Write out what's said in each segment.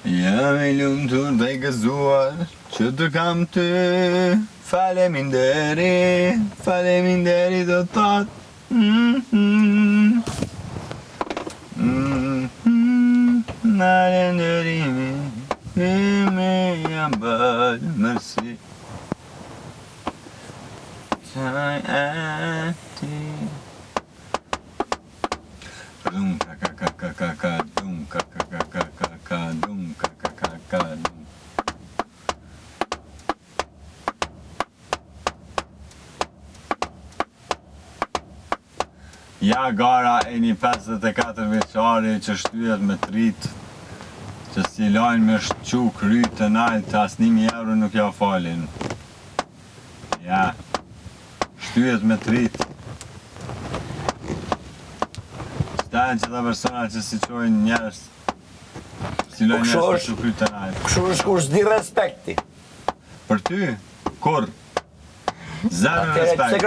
Jam I lumtur dhe I gëzuar që të kam ty. Faleminderi do thot. Falënderimi me jam bërë mërsi. Qaj ati. Dum ka dum ka dum ka dum. Ja gara e një 54 veçari që shtyhet me trit, që si lajnë me shqu kry të nalt, as 1.000 euro nuk ja falin. Ja, shtyhet me trit. Stajnë që ta persona që si qojnë njerës, si lajnë njerës me shqu kry të nalt. Kështu është kur s'di respekti. Për ty, kur? Zero respekt,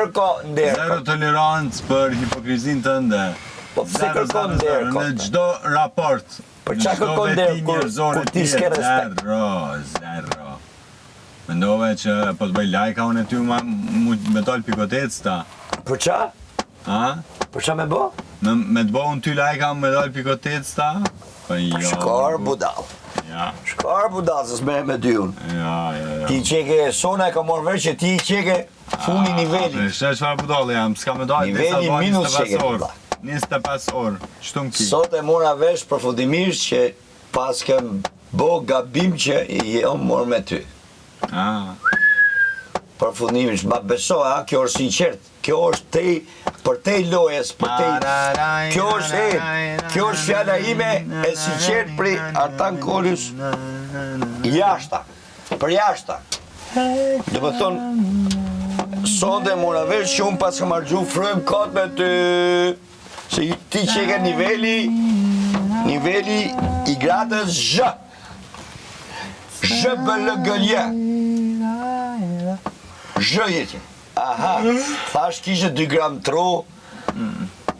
zero tolerancë për hipokrizin të ndë. Zero në gjdo raport, për qa kërkon dherë kur ti s'ke respekt? Zero. Mendove që po të bëj lajka unë e ty me dollë pikotec ta. Për qa? Për qa me bo? Me të bo unë ty lajka me dollë pikotec ta? Shkar budal. Shkar budal, se s'me me dy unë. Ti qeke, sona e ka morë vërë që ti qeke funi nivelin. Shë qëfar budal jam, s'ka me dollë nivelin minus qeke budal. 25 orë, shtum ki. Sot e mora vesh përfundimisht që pas kem bo gabim që jam morë me ty. Përfundimisht, ma beso, kjo është sinqert, kjo është te, për te lojes, për te, kjo është fjalla ime e sinqert për Artan Kolës, jashta, për jashta. Dhe më thonë, sonde mora vesh që unë pas kam argju frëm kot me ty, se ti qeke niveli I gradës zhë. Zhë bëllë gëllje. Zhë jetë. Aha, thash kishe 2 gram tro,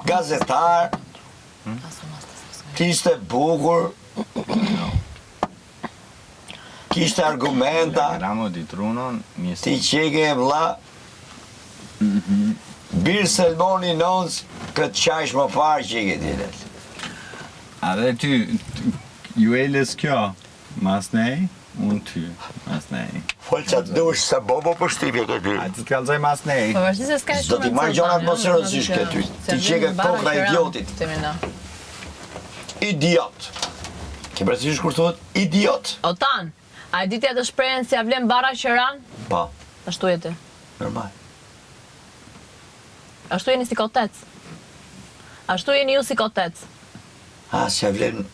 gazetar, kishte bukur, kishte argumenta, ti qeke e vla, birë Selmoni nonës, këtë qajsh më farë qeke tjelet. A dhe ty, ju e les kjo, mas nej, unë ty, mas nej. Fol qatë dush, se bobo për shtipje këty. A ti t'kallëzoj mas nej. Do t'i marrë gjona atmosferësish këty. Ti qeke kokra idiotit. Idiot. Ke presish kur thuhet idiot? Otan, a e ditja të shprehen si a vlen bara qëran? Pa. Ashtu jete. Normal. Ashtu jeni si kotec. Ashtu jeni ju si kotec. Si a vlen